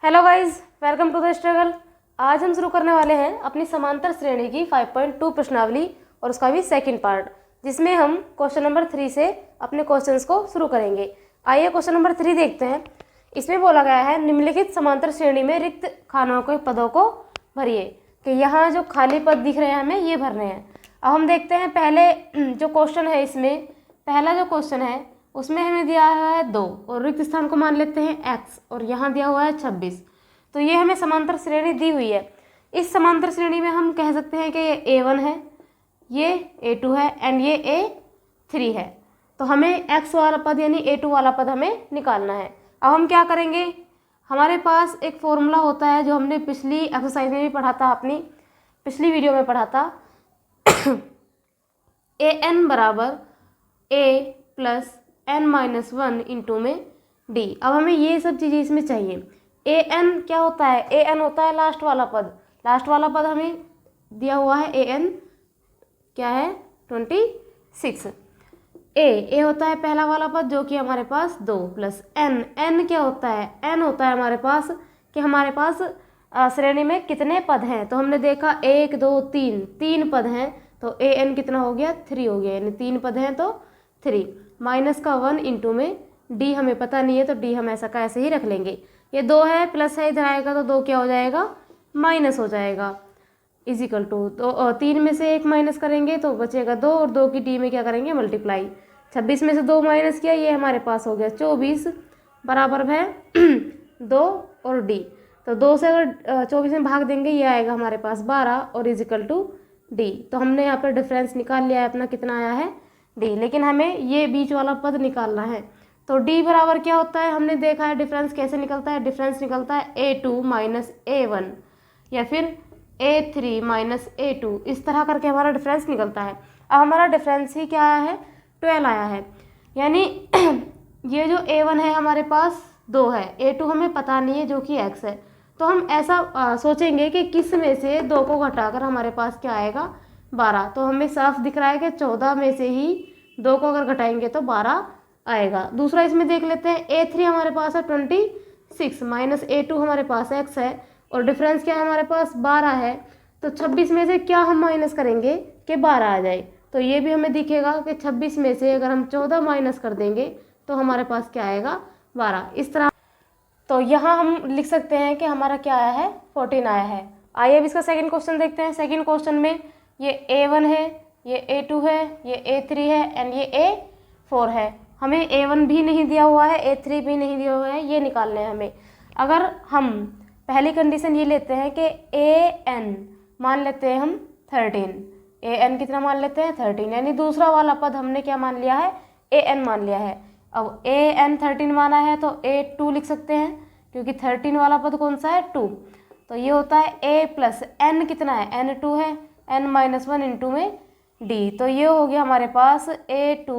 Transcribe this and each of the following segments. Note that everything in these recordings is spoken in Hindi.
Hello guys, welcome to the struggle. आज हम शुरू करने वाले हैं अपनी समांतर श्रेणी की 5.2 प्रश्नावली और उसका भी सेकंड पार्ट, जिसमें हम क्वेश्चन नंबर 3 से अपने क्वेश्चंस को शुरू करेंगे। आइए क्वेश्चन नंबर 3 देखते हैं। इसमें बोला गया है निम्नलिखित समांतर श्रेणी में रिक्त खानों के पदों को भरिए। कि यहाँ जो खाली पद दिख रहे हैं हमें ये भरने हैं। अब हम देखते हैं पहले जो क्वेश्चन है, इसमें पहला जो क्वेश्चन है उसमें हमें दिया हुआ है 2 और रिक्त स्थान को मान लेते हैं x और यहाँ दिया हुआ है 26। तो ये हमें समांतर श्रेणी दी हुई है। इस समांतर श्रेणी में हम कह सकते हैं कि ये A1 है, ये A2 है एंड ये A3 है। तो हमें x वाला पद यानी A2 वाला पद हमें निकालना है। अब हम क्या करेंगे, हमारे पास एक फॉर्मूला होता है जो हमने पिछली एक्सरसाइज में भी पढ़ा था, अपनी पिछली वीडियो में पढ़ा था। an बराबर a प्लस n-1 इंटू में d। अब हमें ये सब चीज़ें इसमें चाहिए। an क्या होता है, an होता है लास्ट वाला पद। लास्ट वाला पद हमें दिया हुआ है an क्या है 26। a होता है पहला वाला पद जो कि हमारे पास 2 प्लस n क्या होता है, n होता है हमारे पास कि हमारे पास श्रेणी में कितने पद हैं। तो हमने देखा 1 2 3 पद हैं, तो an कितना हो गया 3 हो गया, यानी 3 पद हैं तो 3 माइनस का 1 इंटू में d हमें पता नहीं है तो d हम ऐसा का ऐसे ही रख लेंगे। ये 2 है प्लस है, इधर आएगा तो 2 क्या हो जाएगा माइनस हो जाएगा, इजिकल टू तो 3 में से 1 माइनस करेंगे तो बचेगा 2 और 2 की d में क्या करेंगे मल्टीप्लाई। 26 में से 2 माइनस किया, ये हमारे पास हो गया 24 बराबर है 2 और d। तो 2 से अगर 24 में भाग देंगे ये आएगा हमारे पास 12 और इजिकल टू d। तो हमने यहाँ पर डिफरेंस निकाल लिया है अपना, कितना आया है d। लेकिन हमें ये बीच वाला पद निकालना है। तो d बराबर क्या होता है, हमने देखा है डिफरेंस कैसे निकलता है। डिफरेंस निकलता है A2 माइनस A1 या फिर A3 माइनस A2, इस तरह करके हमारा डिफरेंस निकलता है। अब हमारा डिफरेंस ही क्या आया है 12 आया है, यानी ये जो A1 है हमारे पास 2 है, A2 हमें पता नहीं है जो कि x है। तो हम ऐसा सोचेंगे कि किस में से 2 को घटाकर हमारे पास क्या आएगा 12। तो हमें साफ दिख रहा है कि 14 में से ही 2 को अगर घटाएंगे तो 12 आएगा। दूसरा इसमें देख लेते हैं, A3 हमारे पास है 26 माइनस A2 हमारे पास x है और डिफरेंस क्या है हमारे पास 12 है। तो 26 में से क्या हम माइनस करेंगे कि 12 आ जाए। तो ये भी हमें दिखेगा कि 26 में से अगर हम 14 माइनस कर देंगे तो हमारे पास क्या आएगा 12, इस तरह। तो यहाँ हम लिख सकते हैं कि हमारा क्या आया है 14 आया है। आइए अब इसका सेकंड क्वेश्चन देखते हैं। सेकंड क्वेश्चन में ये A1 है, ये A2 है, ये A3 है एंड ये A4 है। हमें A1 भी नहीं दिया हुआ है, A3 भी नहीं दिया हुआ है, ये निकालने हैं हमें। अगर हम पहली कंडीशन ये लेते हैं कि an मान लेते हैं हम 13, an कितना मान लेते हैं 13, यानी दूसरा वाला पद हमने क्या मान लिया है an मान लिया है। अब an 13 माना है तो A2 लिख सकते हैं, क्योंकि 13 वाला पद कौन सा है 2। तो ये होता है a प्लस n कितना है n2 है, n-1 इंटू में d। तो ये हो गया हमारे पास A2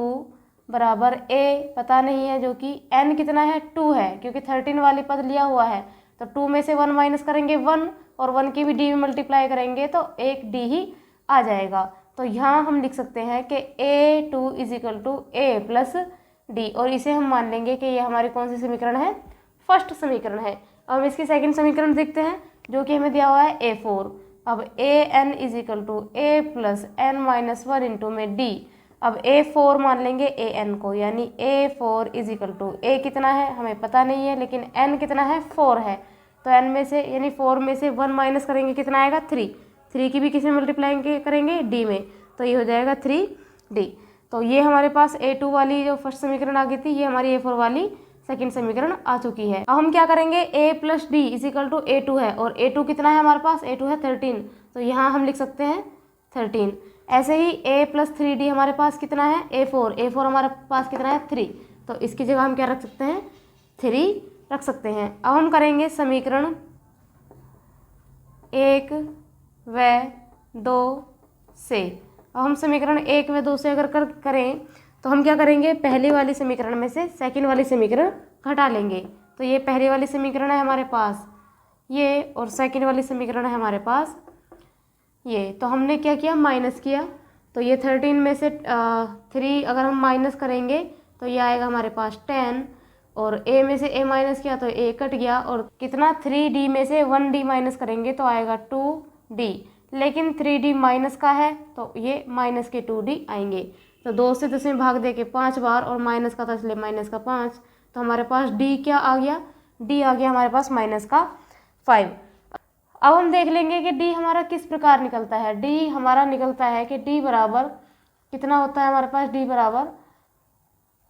बराबर a पता नहीं है जो कि n कितना है 2 है, क्योंकि 13 वाली पद लिया हुआ है। तो 2 में से 1 माइनस करेंगे 1 और 1 की भी d में मल्टीप्लाई करेंगे तो एक d ही आ जाएगा। तो यहाँ हम लिख सकते हैं कि A2 is equal to a plus d, और इसे हम मान लेंगे कि ये हमारी कौन सी समीकरण है, फर्स्ट समीकरण है। अब हम इसकी सेकंड समीकरण देखते हैं जो कि हमें दिया हुआ है A4। अब an is equal to a plus n-1 into में d। अब A4 मान लेंगे an को, यानी A4 is equal to a कितना है हमें पता नहीं है, लेकिन n कितना है 4 है। तो n में से यानी 4 में से 1 माइनस करेंगे कितना आएगा 3 की भी किस में मल्टीप्लाई करेंगे d में, तो ये हो जाएगा 3d। तो ये हमारे पास A2 वाली जो फर्स्ट समीकरण आ गई थी, ये हमारी A4 वाली सेकंड समीकरण आ चुकी है। अब हम क्या करेंगे, a plus d is equal to A2 है और A2 कितना है हमारे पास, A2 है 13, तो यहाँ हम लिख सकते हैं 13। ऐसे ही a प्लस 3d हमारे पास कितना है A4 हमारे पास कितना है 3, तो इसकी जगह हम क्या रख सकते हैं 3 रख सकते हैं। अब हम करेंगे समीकरण 1 व 2 से। अब हम समीकरण 1 व 2 से अगर करें तो हम क्या करेंगे, पहली वाली समीकरण में से सेकंड वाली समीकरण घटा लेंगे। तो ये पहली वाली समीकरण है हमारे पास ये, और सेकंड वाली समीकरण है हमारे पास ये। तो हमने क्या किया माइनस किया, तो ये 13 में से 3 अगर हम माइनस करेंगे तो ये आएगा हमारे पास 10 और a में से a माइनस किया तो a कट गया, और कितना 3d में से 1d माइनस करेंगे तो आएगा 2d, लेकिन 3d माइनस का है तो ये माइनस के 2d आएंगे। तो 2 से 10 में भाग दे के 5 बार, और माइनस का था इसलिए माइनस का 5, तो हमारे पास d क्या आ गया, d आ गया हमारे पास माइनस का 5। अब हम देख लेंगे कि d हमारा किस प्रकार निकलता है। d हमारा निकलता है कि d बराबर कितना होता है हमारे पास, d बराबर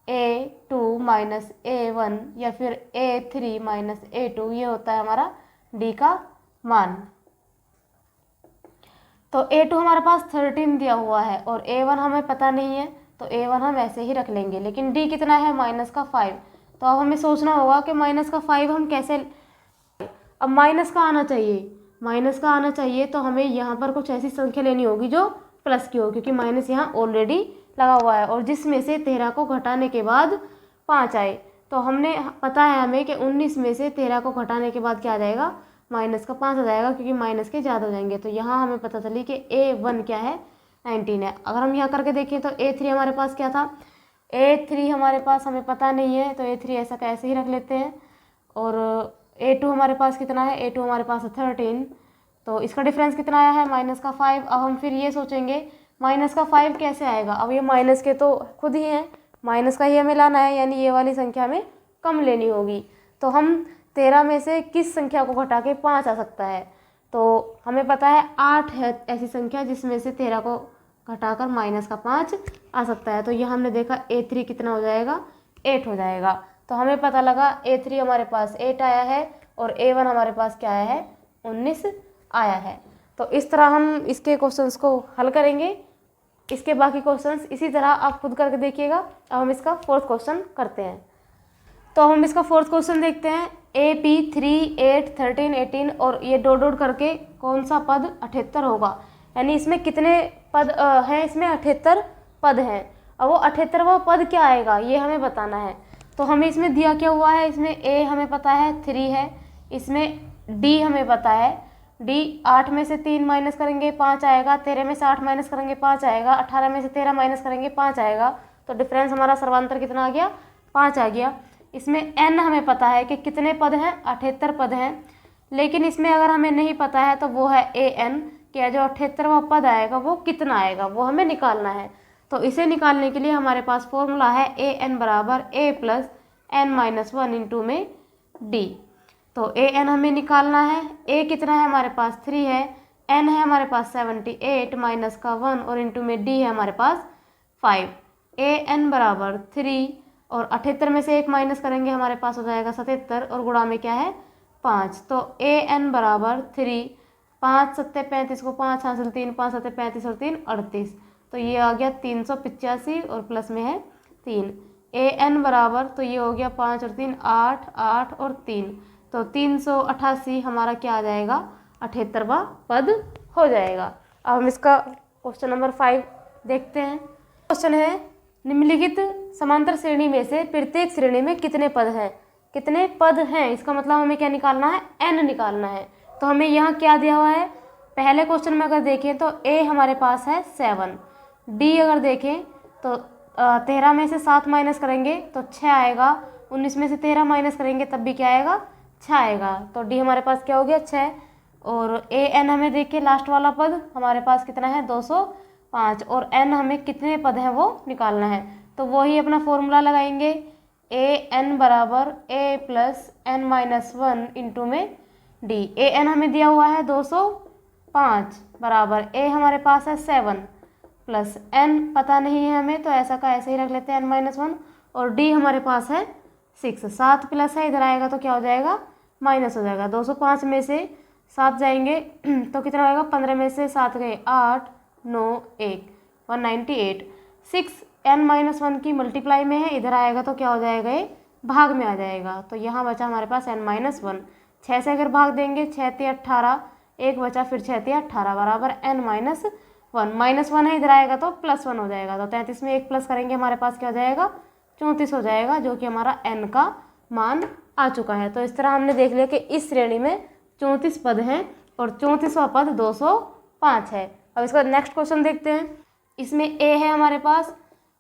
a2 माइनस a1 या फिर a3 माइनस a2, ये होता है हमारा d का मान। तो a2 हमारे पास 13 दिया हुआ है और a1 हमें पता नहीं है, तो a1 हम ऐसे ही रख लेंगे, लेकिन d कितना है माइनस का 5। तो अब हमें सोचना होगा कि माइनस का 5 हम कैसे, अब माइनस का आना चाहिए, माइनस का आना चाहिए तो हमें यहाँ पर कुछ ऐसी संख्या लेनी होगी जो प्लस की हो, क्योंकि माइनस यहाँ ऑलरेडी लगा हुआ है, और जिसमें से 13 को घटाने के बाद 5 आए, तो हमने पता है हमें कि 19 में से 13 को घटाने के बाद क्या आ जाएगा, माइनस का 5 आ जाएगा, क्योंकि माइनस के ज़्यादा हो जाएंगे। तो यहाँ हमें पता चली कि a1 क्या है, 19 है। अगर हम यहाँ करके देखें तो a3 हमारे पास क्या था, a3 हमारे पास हमें पता नहीं है, तो a3 ऐसा का ऐसे ही रख लेते हैं। और a2 हमारे पास कितना है, a2 हमारे पास है 13, तो इसका डिफरेंस कितना आया है माइनस का 5। अब हम फिर ये सोचेंगे माइनस का 5 कैसे आएगा, अब ये माइनस के तो खुद ही हैं, माइनस का ही हमें लाना है, यानी ये वाली संख्या हमें कम लेनी होगी। तो हम 13 में से किस संख्या को घटा के 5 आ सकता है, तो हमें पता है 8 है ऐसी संख्या जिसमें से 13 को घटाकर माइनस का 5 आ सकता है। तो यहाँ हमने देखा a3 कितना हो जाएगा, 8 हो जाएगा। तो हमें पता लगा a3 हमारे पास 8 आया है और a1 हमारे पास क्या आया है, 19 आया है। तो इस तरह हम इसके क्वेश्चंस को हल करेंगे। इसके बाकी क्वेश्चंस इसी तरह आप खुद करके देखिएगा। अब हम इसका 4th क्वेश्चन करते हैं। तो हम इसका 4th क्वेश्चन देखते हैं। AP 3, 8, 13, 18 और ये डॉट डॉट करके कौन सा पद 78 होगा, यानी इसमें कितने पद हैं, इसमें 78 पद हैं। अब वो 78वां पद क्या आएगा ये हमें बताना है। तो हमें इसमें दिया क्या हुआ है, इसमें a हमें पता है 3 है, इसमें d हमें पता है, d 8 में से 3 माइनस करेंगे 5 आएगा, 13 में से 8 माइनस करेंगे 5 आएगा, 18 में से 13 माइनस करेंगे 5 आएगा। तो डिफरेंस हमारा सर्वांतर कितना आ गया, 5 आ गया। इसमें n हमें पता है कि कितने पद हैं, 78 पद हैं, लेकिन इसमें अगर हमें नहीं पता है तो वो है an, कि जो 78वां पद आएगा वो कितना आएगा वो हमें निकालना है। तो इसे निकालने के लिए हमारे पास फॉर्मूला है an बराबर a प्लस n-1 इंटू में d। तो an हमें निकालना है, a कितना है हमारे पास 3 है, n है हमारे पास 78 माइनस का 1 और इंटू में d है हमारे पास 5। an बराबर 3 और 78 में से 1 माइनस करेंगे हमारे पास हो जाएगा 77 और गुणा में क्या है 5। तो an बराबर 3, 5 7 35 को 5 हासिल 3, 5 7 35 और 3 38, तो ये आ गया 385 और प्लस में है 3। an बराबर, तो ये हो गया 5 और 3 8, 8 और 3, तो 388 हमारा क्या आ जाएगा, 78वां पद हो जाएगा। अब हम इसका क्वेश्चन नंबर 5 देखते हैं। क्वेश्चन है, निम्नलिखित समांतर श्रेणी में से प्रत्येक श्रेणी में कितने पद हैं, कितने पद हैं, इसका मतलब हमें क्या निकालना है, n निकालना है। तो हमें यहाँ क्या दिया हुआ है, पहले क्वेश्चन में अगर देखें तो a हमारे पास है 7, d अगर देखें तो 13 में से 7 माइनस करेंगे तो 6 आएगा, 19 में से 13 माइनस करेंगे तब भी क्या आएगा, 6 आएगा। तो d हमारे पास क्या हो गया 6, और an हमें देखिए लास्ट वाला पद हमारे पास कितना है 205, और n हमें कितने पद हैं वो निकालना है। तो वही अपना फॉर्मूला लगाएंगे, an बराबर a प्लस n-1 इंटू में d। an हमें दिया हुआ है 205 बराबर a हमारे पास है 7 प्लस n पता नहीं है हमें, तो ऐसा का ऐसे ही रख लेते हैं n-1, और d हमारे पास है 6, 7 प्लस है इधर आएगा तो क्या हो जाएगा, माइनस हो जाएगा। 205 में से 7 जाएंगे तो कितना आएगा, 15 में से 7 गए 8, 9, 1, 198। 6 n-1 की मल्टीप्लाई में है, इधर आएगा तो क्या हो जाएगा, ये भाग में आ जाएगा। तो यहाँ बचा हमारे पास n-1, 6 से अगर भाग देंगे 6 ते 18, 1 बचा फिर 6 ते 18 बराबर n-1, -1 है इधर आएगा तो +1 हो जाएगा। तो 33 में 1 प्लस करेंगे हमारे पास क्या हो जाएगा, 34 हो जाएगा, जो कि हमारा n का मान आ चुका है। तो इस तरह हमने देख लिया कि इस श्रेणी में 34 पद हैं और 34वां पद 205 है। अब इसका नेक्स्ट क्वेश्चन देखते हैं। इसमें a है हमारे पास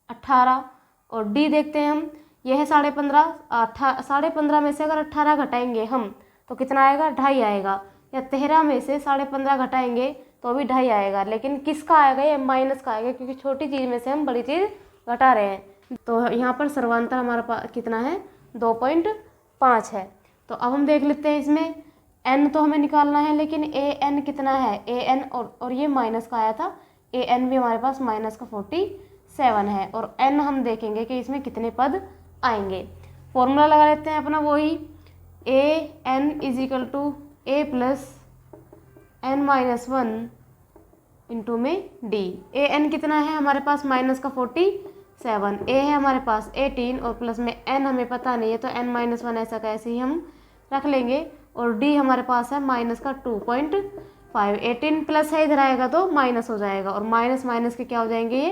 18 और d देखते हैं हम, ये है 15.5, 15.5 में से अगर 18 घटाएंगे हम तो कितना आएगा, 2.5 आएगा। या 13 में से 15.5 घटाएंगे तो भी 2.5 आएगा। लेकिन किसका आएगा, ये माइनस का आएगा, क्योंकि छोटी चीज़ में से हम बड़ी चीज़ घटा रहे हैं। तो यहाँ पर सर्वांतर हमारे पास कितना है, 2.5 है। तो अब हम देख लेते हैं इसमें n तो हमें निकालना है, लेकिन an कितना है, an और ये माइनस का आया था, an भी हमारे पास माइनस का 47 है। और n हम देखेंगे कि इसमें कितने पद आएंगे। फॉर्मूला लगा लेते हैं अपना वही, an is equal to a plus n-1 into में d। an कितना है हमारे पास, माइनस का 47, a है हमारे पास 18 और प्लस में n हमें पता नहीं है तो n-1 ऐसा कैसे ही हम रख लेंगे। और d हमारे पास है माइनस का 2.5। 18 प्लस है, इधर आएगा तो माइनस हो जाएगा, और माइनस माइनस के क्या हो जाएंगे, ये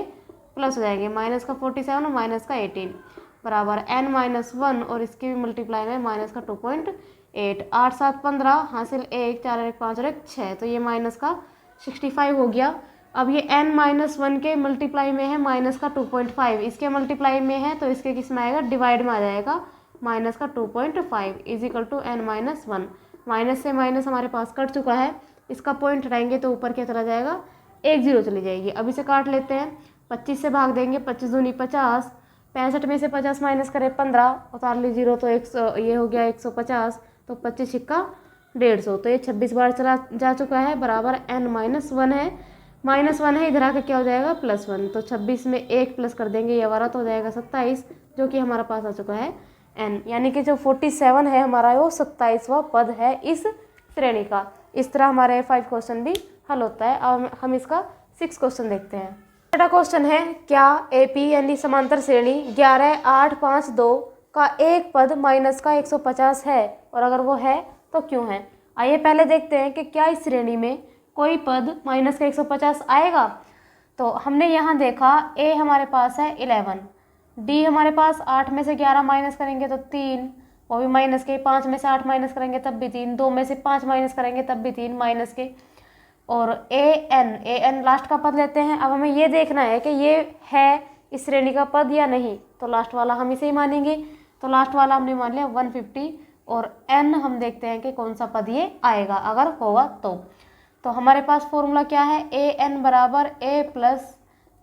प्लस हो जाएंगे। माइनस का 47 और माइनस का 18 बराबर n-1 और इसके भी मल्टीप्लाई में माइनस का 2.8। 8 7 15 हासिल 1, 4 1 5 और 1 6, तो ये माइनस का 65 हो गया। अब ये n-1 के मल्टीप्लाई में है माइनस का 2.5, इसके मल्टीप्लाई में है तो इसके किस में आएगा, डिवाइड में आ जाएगा। माइनस का 2.5 is equal to n-1। Minus से माइनस हमारे पास कट चुका है, इसका पॉइंट हटाएंगे तो ऊपर क्या चला जाएगा, 1 0 चली जाएगी। अब इसे काट लेते हैं, 25 से भाग देंगे, 25 दूनी 50, 65 में से 50 माइनस करें 15, उतार ली 0 तो 100, ये हो गया 150, तो 25 छिक्का 150, तो ये 26 बार चला जा चुका है, बराबर n-1 है। -1 है, इधर आकर क्या हो जाएगा, +1, तो 26 में 1 प्लस कर देंगे, ये हमारा तो हो जाएगा 27, जो कि हमारा पास आ चुका है n। यानी कि जो 47 है हमारा वो 27वां पद है इस श्रेणी का। इस तरह हमारे 5 क्वेश्चन भी हल होता है। अब हम इसका 6 क्वेश्चन देखते हैं। छठा क्वेश्चन है, क्या AP यानी समांतर श्रेणी 11 8 5 2 का एक पद माइनस का 150 है, और अगर वो है तो क्यों है। आइए पहले देखते हैं कि क्या इस श्रेणी में कोई पद माइनस का 150 आएगा। तो हमने यहाँ देखा A हमारे पास है 11, D हमारे पास 8 में से 11 माइनस करेंगे तो 3, वो भी माइनस के, 5 में से 8 माइनस करेंगे तब भी 3, 2 में से 5 माइनस करेंगे तब भी 3 माइनस के। और an लास्ट का पद लेते हैं। अब हमें ये देखना है कि ये है इस श्रेणी का पद या नहीं, तो लास्ट वाला हम इसे ही मानेंगे। तो लास्ट वाला हमने मान लिया 150, और n हम देखते हैं कि कौन सा पद ये आएगा अगर होगा तो हमारे पास फॉर्मूला क्या है, an बराबर a प्लस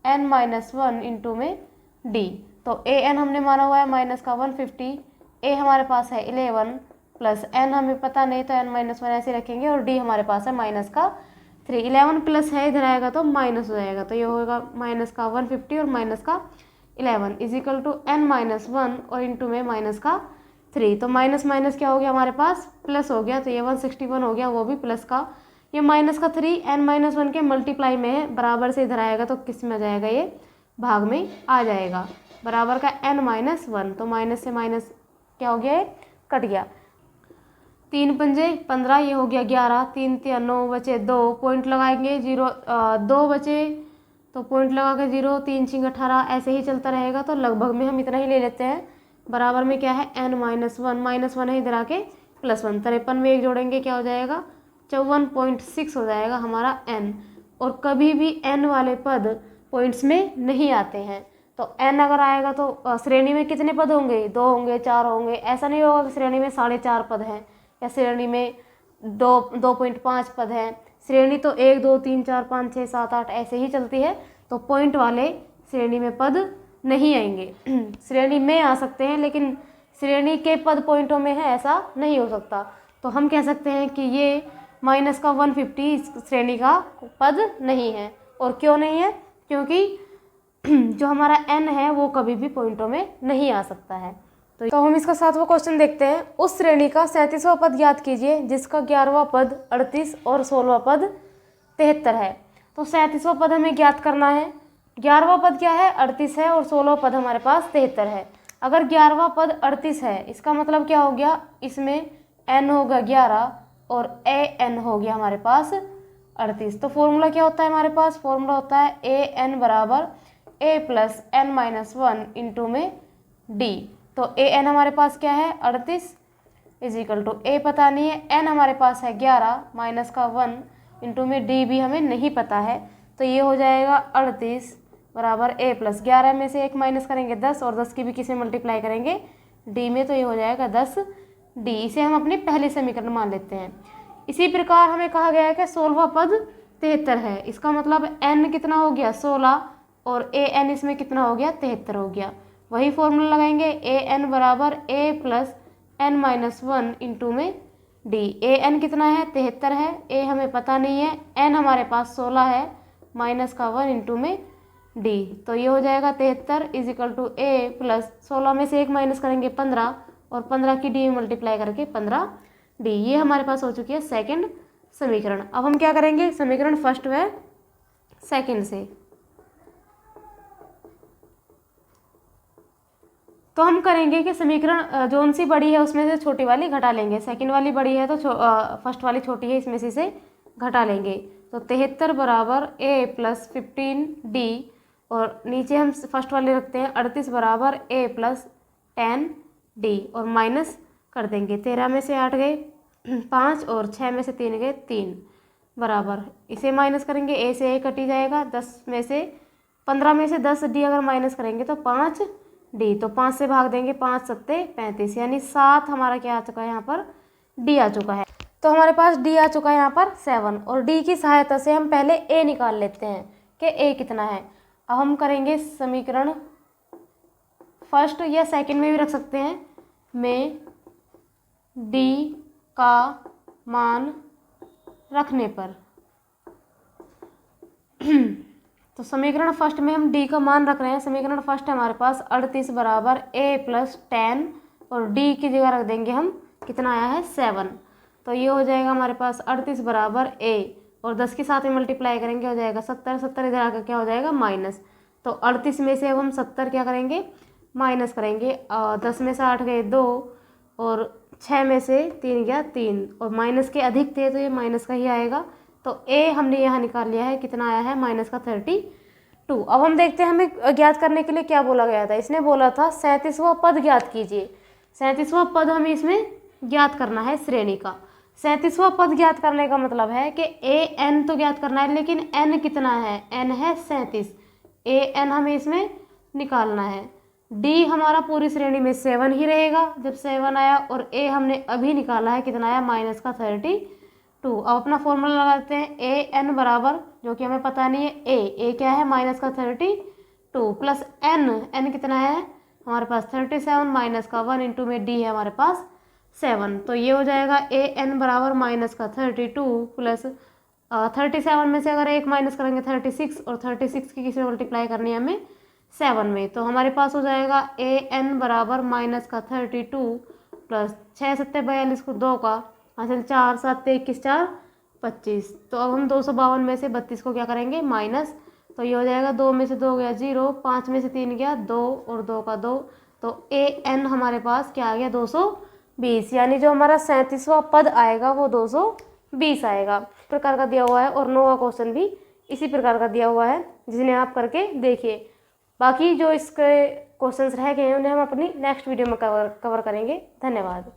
n-1 इंटू में d। तो an हमने माना हुआ है माइनस का 150, a हमारे पास है 11 प्लस n हमें पता नहीं तो n-1 ऐसे रखेंगे, और d हमारे पास है माइनस का 3। 11 प्लस है, इधर आएगा तो माइनस हो जाएगा, तो ये होगा माइनस का 150 और माइनस का 11 इज इक्वल टू n-1 और इंटू में माइनस का 3। तो माइनस माइनस क्या हो गया हमारे पास, प्लस हो गया, तो ये 161 हो गया, वो भी प्लस का। ये माइनस का 3 n-1 के मल्टीप्लाई में है, बराबर से इधर आएगा तो किस में आ जाएगा, ये भाग में आ जाएगा, बराबर का n-1। तो माइनस से माइनस क्या हो गया, ये कट गया। 3 पंजे 15, ये हो गया 11, 3 3 9 बचे 2, पॉइंट लगाएंगे 0, 2 बचे तो पॉइंट लगा के 0, 3 6 18, ऐसे ही चलता रहेगा। तो लगभग में हम इतना ही ले लेते हैं, बराबर में क्या है n-1, -1 है, इधर आके +1, 53 में 1 जोड़ेंगे क्या हो जाएगा, 54.6 हो जाएगा हमारा n। और कभी भी n वाले पद पॉइंट्स में नहीं आते हैं, तो n अगर आएगा तो श्रेणी में कितने पद होंगे, 2 होंगे, 4 होंगे। ऐसा नहीं होगा कि श्रेणी में 4.5 पद हैं या श्रेणी में 2.5 पद हैं। श्रेणी तो 1 2 3 4 5 6 7 8 ऐसे ही चलती है, तो पॉइंट वाले श्रेणी में पद नहीं आएंगे। श्रेणी में आ सकते हैं, लेकिन श्रेणी के पद पॉइंटों में है ऐसा नहीं हो सकता। तो हम कह सकते हैं कि ये माइनस का 150 इस श्रेणी का पद नहीं है। और क्यों नहीं है, क्योंकि जो हमारा n है वो कभी भी पॉइंटों में नहीं आ सकता है। तो हम इसका 7वां क्वेश्चन देखते हैं। उस श्रेणी का 37वां पद ज्ञात कीजिए जिसका 11वां पद 38 और 16वां पद 73 है। तो 37वां पद हमें ज्ञात करना है। 11वां पद क्या है, 38 है, और 16वां पद हमारे पास 73 है। अगर 11वां पद 38 है, इसका मतलब क्या हो गया, इसमें n होगा 11 और an हो गया हमारे पास 38। तो फॉर्मूला क्या होता है हमारे पास, फॉर्मूला होता है an बराबर a प्लस n-1 इंटू में d। तो an हमारे पास क्या है 38 इज इक्वल टू a पता नहीं है, n हमारे पास है 11 माइनस का 1 इंटू में d भी हमें नहीं पता है, तो ये हो जाएगा 38 बराबर a प्लस 11 में से 1 माइनस करेंगे 10 और 10 की भी किस में मल्टीप्लाई करेंगे d में, तो ये हो जाएगा 10d। इसे हम अपनी पहली समीकरण मान लेते हैं। इसी प्रकार हमें कहा गया है कि 16वां पद 73 है, इसका मतलब n कितना हो गया 16 और an इसमें कितना हो गया 73 हो गया। वही फॉर्मूला लगाएंगे an बराबर a plus n minus 1 into में d। an कितना है 73 है, a हमें पता नहीं है, n हमारे पास 16 है, माइनस का 1 इंटू में d, तो ये हो जाएगा 73 is equal to a plus 16 में से 1 माइनस करेंगे 15 और 15 की d में मल्टीप्लाई करके 15d। ये हमारे पास हो चुकी है सेकंड समीकरण। अब हम क्या करेंगे समीकरण फर्स्ट व सेकंड से, तो हम करेंगे कि समीकरण जोन सी बड़ी है उसमें से छोटी वाली घटा लेंगे, सेकंड वाली बड़ी है तो फर्स्ट वाली छोटी है इसमें से इसे घटा लेंगे। तो 73 बराबर a प्लस 15d और नीचे हम फर्स्ट वाले रखते हैं 38 बराबर a प्लस 10d और माइनस कर देंगे। 13 में से 8 गए 5 और 6 में से 3 गए 3 बराबर, इसे माइनस करेंगे a से a कटी जाएगा, 10 में से 15 में से 10d अगर माइनस करेंगे तो 5d, तो 5 से भाग देंगे 5 सत्ते 35, यानी 7 हमारा क्या आ चुका है यहाँ पर d आ चुका है। तो हमारे पास d आ चुका है यहाँ पर 7 और d की सहायता से हम पहले a निकाल लेते हैं कि a कितना है। अब हम करेंगे समीकरण फर्स्ट या सेकंड में भी रख सकते हैं में d का मान रखने पर तो समीकरण फर्स्ट में हम d का मान रख रहे हैं। समीकरण फर्स्ट है हमारे पास 38 बराबर a प्लस 10 और d की जगह रख देंगे हम कितना आया है 7, तो ये हो जाएगा हमारे पास 38 बराबर a और 10 के साथ में मल्टीप्लाई करेंगे हो जाएगा 70, 70 इधर आकर क्या हो जाएगा माइनस, तो 38 में से अब हम 70 क्या करेंगे माइनस करेंगे। 10 में से 8 गए 2 और 6 में से 3 गया 3 और माइनस के अधिक थे तो ये माइनस का ही आएगा, तो a हमने यहाँ निकाल लिया है कितना आया है माइनस का 32। अब हम देखते हैं हमें ज्ञात करने के लिए क्या बोला गया था। इसने बोला था 37वां पद ज्ञात कीजिए। 37वां पद हमें इसमें ज्ञात करना है श्रेणी का। 37वां पद ज्ञात करने का मतलब है कि an तो ज्ञात करना है, लेकिन n कितना है n है 37, an हमें इसमें निकालना है। d हमारा पूरी श्रेणी में 7 ही रहेगा जब 7 आया, और a हमने अभी निकाला है कितना आया माइनस का 32। अब अपना फॉर्मूला लगाते हैं an बराबर, जो कि हमें पता नहीं है a क्या है माइनस का 32 प्लस n कितना है हमारे पास 37 माइनस का 1 इंटू में d है हमारे पास 7, तो ये हो जाएगा an बराबर माइनस का 32 प्लस 37 में से अगर 1 माइनस करेंगे 36 और 36 की किसी मल्टीप्लाई करनी है हमें 7 में, तो हमारे पास हो जाएगा an बराबर माइनस का 32 प्लस 6 सत्ते 42 को 2 का हासिल 4 7 21 4 25, तो अब हम 252 में से 32 को क्या करेंगे माइनस, तो ये हो जाएगा 2 में से 2 गया 0, 5 में से 3 गया 2 और 2 का 2, तो an हमारे पास क्या आ गया 220, यानी जो हमारा 37वां पद आएगा वो 220 आएगा। इस प्रकार का दिया हुआ है और 9वां क्वेश्चन भी इसी प्रकार का दिया हुआ है, जिन्हें आप करके देखिए। बाकी जो इसके क्वेश्चंस रह गए हैं उन्हें हम अपनी नेक्स्ट वीडियो में कवर करेंगे। धन्यवाद।